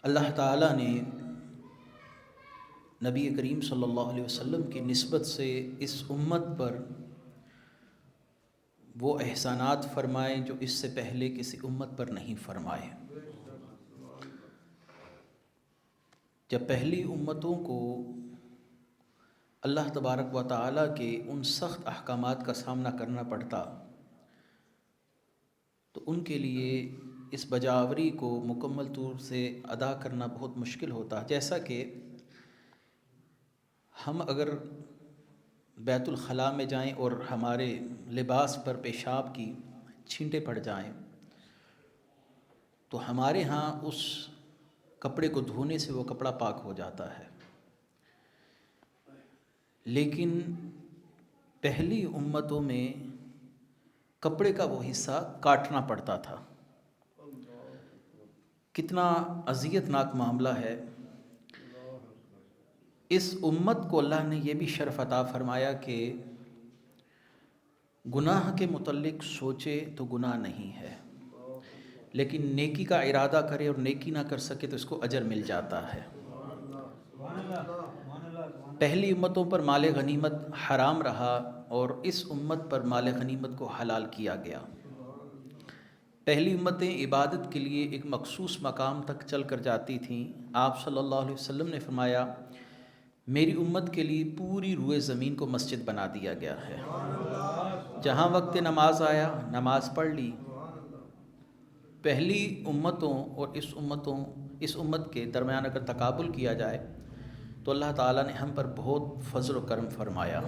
اللہ تعالیٰ نے نبی کریم صلی اللہ علیہ وسلم کی نسبت سے اس امت پر وہ احسانات فرمائے جو اس سے پہلے کسی امت پر نہیں فرمائے۔ جب پہلی امتوں کو اللہ تبارک و تعالیٰ کے ان سخت احکامات کا سامنا کرنا پڑتا تو ان کے لیے اس بجاوری کو مکمل طور سے ادا کرنا بہت مشکل ہوتا، جیسا کہ ہم اگر بیت الخلاء میں جائیں اور ہمارے لباس پر پیشاب کی چھینٹیں پڑ جائیں تو ہمارے ہاں اس کپڑے کو دھونے سے وہ کپڑا پاک ہو جاتا ہے، لیکن پہلی امتوں میں کپڑے کا وہ حصہ کاٹنا پڑتا تھا۔ کتنا اذیت ناک معاملہ ہے۔ اس امت کو اللہ نے یہ بھی شرف عطا فرمایا کہ گناہ کے متعلق سوچے تو گناہ نہیں ہے، لیکن نیکی کا ارادہ کرے اور نیکی نہ کر سکے تو اس کو اجر مل جاتا ہے۔ پہلی امتوں پر مال غنیمت حرام رہا اور اس امت پر مال غنیمت کو حلال کیا گیا۔ پہلی امتیں عبادت کے لیے ایک مخصوص مقام تک چل کر جاتی تھیں۔ آپ صلی اللہ علیہ وسلم نے فرمایا میری امت کے لیے پوری روئے زمین کو مسجد بنا دیا گیا ہے، جہاں وقت نماز آیا نماز پڑھ لی۔ پہلی امتوں اور اس امت کے درمیان اگر تقابل کیا جائے تو اللہ تعالیٰ نے ہم پر بہت فضل و کرم فرمایا۔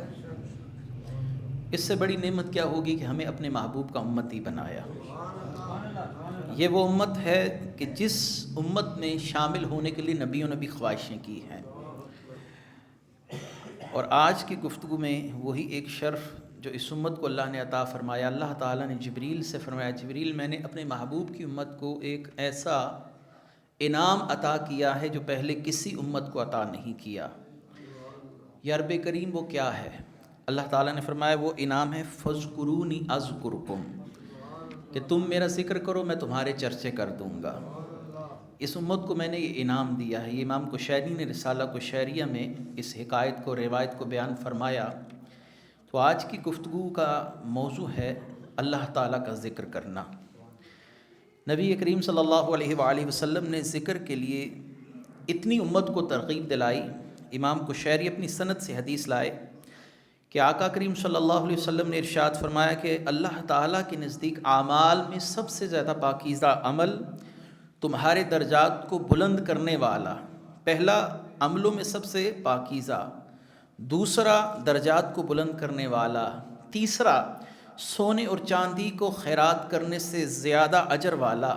اس سے بڑی نعمت کیا ہوگی کہ ہمیں اپنے محبوب کا امتی بنایا۔ یہ وہ امت ہے کہ جس امت میں شامل ہونے کے لیے نبیوں نے بھی خواہشیں کی ہیں، اور آج کی گفتگو میں وہی ایک شرف جو اس امت کو اللہ نے عطا فرمایا۔ اللہ تعالیٰ نے جبریل سے فرمایا جبریل میں نے اپنے محبوب کی امت کو ایک ایسا انعام عطا کیا ہے جو پہلے کسی امت کو عطا نہیں کیا۔ یا رب کریم وہ کیا ہے؟ اللہ تعالیٰ نے فرمایا وہ انعام ہے فاذکرونی اذکرکم، کہ تم میرا ذکر کرو میں تمہارے چرچے کر دوں گا۔ اس امت کو میں نے یہ انعام دیا ہے۔ یہ امام کشیری نے رسالہ کشیریہ میں اس حکایت کو روایت کو بیان فرمایا۔ تو آج کی گفتگو کا موضوع ہے اللہ تعالیٰ کا ذکر کرنا۔ نبی کریم صلی اللہ علیہ وآلہ وسلم نے ذکر کے لیے اتنی امت کو ترغیب دلائی۔ امام کشیری اپنی سند سے حدیث لائے کہ آقا کریم صلی اللہ علیہ وسلم نے ارشاد فرمایا کہ اللہ تعالیٰ کے نزدیک اعمال میں سب سے زیادہ پاکیزہ عمل تمہارے درجات کو بلند کرنے والا، پہلا عملوں میں سب سے پاکیزہ، دوسرا درجات کو بلند کرنے والا، تیسرا سونے اور چاندی کو خیرات کرنے سے زیادہ اجر والا،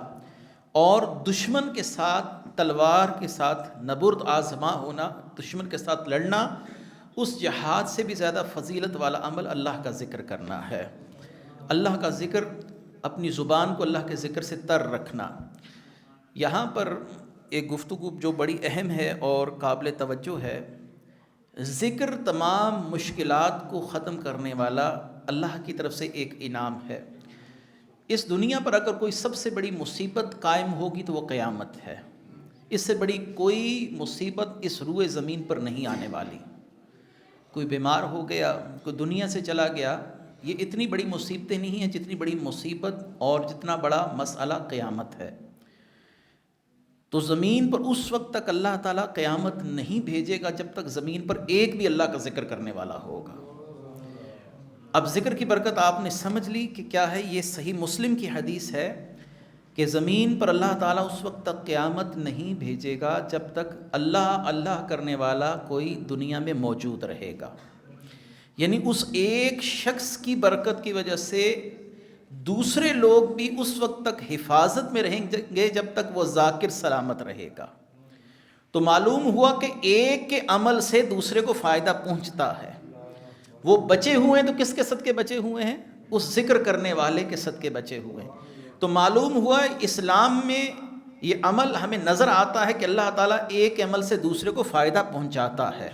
اور دشمن کے ساتھ تلوار کے ساتھ نبرد آزما ہونا، دشمن کے ساتھ لڑنا، اس جہاد سے بھی زیادہ فضیلت والا عمل اللہ کا ذکر کرنا ہے۔ اللہ کا ذکر، اپنی زبان کو اللہ کے ذکر سے تر رکھنا۔ یہاں پر ایک گفتگو جو بڑی اہم ہے اور قابل توجہ ہے، ذکر تمام مشکلات کو ختم کرنے والا اللہ کی طرف سے ایک انعام ہے۔ اس دنیا پر اگر کوئی سب سے بڑی مصیبت قائم ہوگی تو وہ قیامت ہے۔ اس سے بڑی کوئی مصیبت اس روئے زمین پر نہیں آنے والی۔ کوئی بیمار ہو گیا، کوئی دنیا سے چلا گیا، یہ اتنی بڑی مصیبتیں نہیں ہیں جتنی بڑی مصیبت اور جتنا بڑا مسئلہ قیامت ہے۔ تو زمین پر اس وقت تک اللہ تعالیٰ قیامت نہیں بھیجے گا جب تک زمین پر ایک بھی اللہ کا ذکر کرنے والا ہوگا۔ اب ذکر کی برکت آپ نے سمجھ لی کہ کیا ہے۔ یہ صحیح مسلم کی حدیث ہے کہ زمین پر اللہ تعالیٰ اس وقت تک قیامت نہیں بھیجے گا جب تک اللہ اللہ کرنے والا کوئی دنیا میں موجود رہے گا۔ یعنی اس ایک شخص کی برکت کی وجہ سے دوسرے لوگ بھی اس وقت تک حفاظت میں رہیں گے جب تک وہ ذاکر سلامت رہے گا۔ تو معلوم ہوا کہ ایک کے عمل سے دوسرے کو فائدہ پہنچتا ہے۔ وہ بچے ہوئے ہیں تو کس کے صدقے بچے ہوئے ہیں؟ اس ذکر کرنے والے کے صدقے بچے ہوئے ہیں۔ تو معلوم ہوا اسلام میں یہ عمل ہمیں نظر آتا ہے کہ اللہ تعالیٰ ایک عمل سے دوسرے کو فائدہ پہنچاتا ہے۔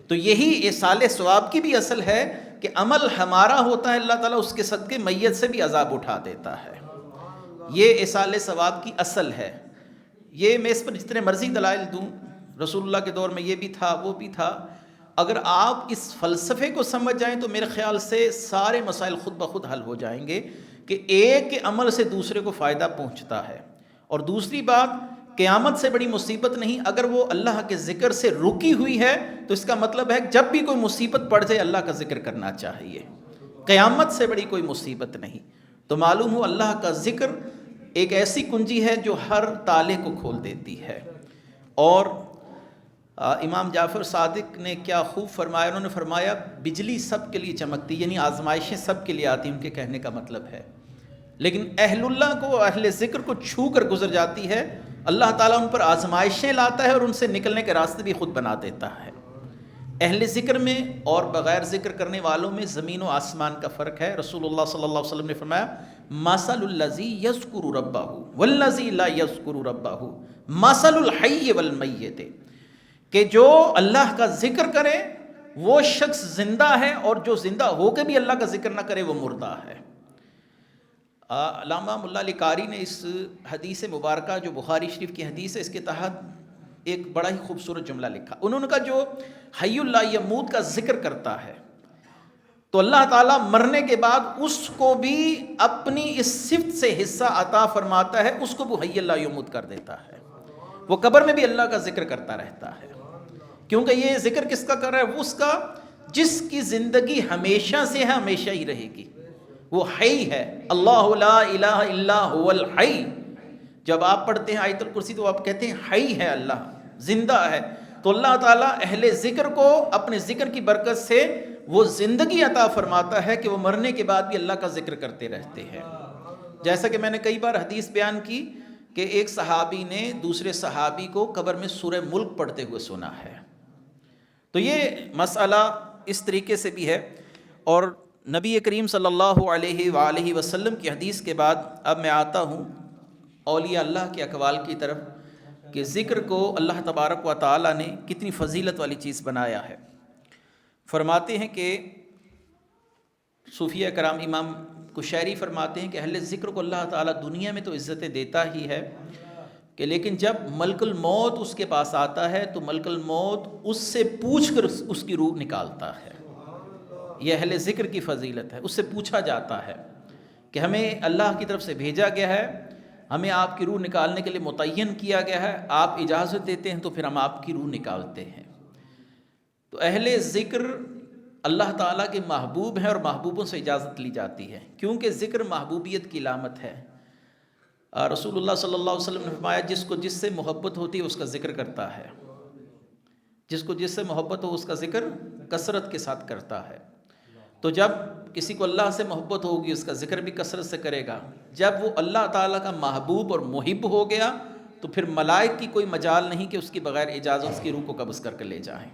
تو یہی ایصال ثواب کی بھی اصل ہے کہ عمل ہمارا ہوتا ہے، اللہ تعالیٰ اس کے صدقے میت سے بھی عذاب اٹھا دیتا ہے۔ یہ ایصال ثواب کی اصل ہے۔ یہ میں اس پر جتنے مرضی دلائل دوں، رسول اللہ کے دور میں یہ بھی تھا وہ بھی تھا، اگر آپ اس فلسفے کو سمجھ جائیں تو میرے خیال سے سارے مسائل خود بخود حل ہو جائیں گے کہ ایک کے عمل سے دوسرے کو فائدہ پہنچتا ہے۔ اور دوسری بات، قیامت سے بڑی مصیبت نہیں، اگر وہ اللہ کے ذکر سے رکی ہوئی ہے تو اس کا مطلب ہے جب بھی کوئی مصیبت پڑ جائے اللہ کا ذکر کرنا چاہیے، قیامت سے بڑی کوئی مصیبت نہیں۔ تو معلوم ہو اللہ کا ذکر ایک ایسی کنجی ہے جو ہر تالے کو کھول دیتی ہے۔ اور امام جعفر صادق نے کیا خوب فرمایا، انہوں نے فرمایا بجلی سب کے لیے چمکتی، یعنی آزمائشیں سب کے لیے آتی، ان کے کہنے کا مطلب ہے، لیکن اہل اللہ کو، اہل ذکر کو چھو کر گزر جاتی ہے، اللہ تعالیٰ ان پر آزمائشیں لاتا ہے اور ان سے نکلنے کے راستے بھی خود بنا دیتا ہے۔ اہل ذکر میں اور بغیر ذکر کرنے والوں میں زمین و آسمان کا فرق ہے۔ رسول اللہ صلی اللہ علیہ وسلم نے فرمایا مثل الذی یذکر ربہ والذی لا یذکر ربہ مثل الحی والمیت، کہ جو اللہ کا ذکر کرے وہ شخص زندہ ہے اور جو زندہ ہو کے بھی اللہ کا ذکر نہ کرے وہ مردہ ہے۔ علامہ ملا علی قاری نے اس حدیث مبارکہ جو بخاری شریف کی حدیث ہے، اس کے تحت ایک بڑا ہی خوبصورت جملہ لکھا۔ انہوں نے کہا جو حی لا یموت کا ذکر کرتا ہے تو اللہ تعالیٰ مرنے کے بعد اس کو بھی اپنی اس صفت سے حصہ عطا فرماتا ہے، اس کو وہ حی لا یموت کر دیتا ہے، وہ قبر میں بھی اللہ کا ذکر کرتا رہتا ہے۔ کیونکہ یہ ذکر کس کا کر رہا ہے؟ وہ اس کا جس کی زندگی ہمیشہ سے ہے، ہمیشہ ہی رہے گی، وہ حی ہے۔ اللہ لا الہ الا هو الحی، جب آپ پڑھتے ہیں آیت الکرسی تو آپ کہتے ہیں حی ہے اللہ، زندہ ہے۔ تو اللہ تعالیٰ اہل ذکر کو اپنے ذکر کی برکت سے وہ زندگی عطا فرماتا ہے کہ وہ مرنے کے بعد بھی اللہ کا ذکر کرتے رہتے ہیں۔ جیسا کہ میں نے کئی بار حدیث بیان کی کہ ایک صحابی نے دوسرے صحابی کو قبر میں سورہ ملک پڑھتے ہوئے سنا ہے۔ تو یہ مسئلہ اس طریقے سے بھی ہے۔ اور نبی کریم صلی اللہ علیہ وآلہ وسلم کی حدیث کے بعد اب میں آتا ہوں اولیاء اللہ کے اقوال کی طرف کہ ذکر کو اللہ تبارک و تعالی نے کتنی فضیلت والی چیز بنایا ہے۔ فرماتے ہیں کہ صوفیہ کرام، امام کشیری فرماتے ہیں کہ اہل ذکر کو اللہ تعالیٰ دنیا میں تو عزتیں دیتا ہی ہے کہ لیکن جب ملک الموت اس کے پاس آتا ہے تو ملک الموت اس سے پوچھ کر اس کی روح نکالتا ہے۔ یہ اہل ذکر کی فضیلت ہے، اس سے پوچھا جاتا ہے کہ ہمیں اللہ کی طرف سے بھیجا گیا ہے، ہمیں آپ کی روح نکالنے کے لیے متعین کیا گیا ہے، آپ اجازت دیتے ہیں تو پھر ہم آپ کی روح نکالتے ہیں۔ تو اہل ذکر اللہ تعالیٰ کے محبوب ہیں اور محبوبوں سے اجازت لی جاتی ہے، کیونکہ ذکر محبوبیت کی علامت ہے۔ رسول اللہ صلی اللہ علیہ وسلم نے فرمایا جس کو جس سے محبت ہوتی ہے اس کا ذکر کرتا ہے، جس کو جس سے محبت ہو اس کا ذکر کثرت کے ساتھ کرتا ہے۔ تو جب کسی کو اللہ سے محبت ہوگی اس کا ذکر بھی کثرت سے کرے گا۔ جب وہ اللہ تعالیٰ کا محبوب اور محب ہو گیا تو پھر ملائک کی کوئی مجال نہیں کہ اس کی بغیر اجازت اس کی روح کو قبض کر کے لے جائیں۔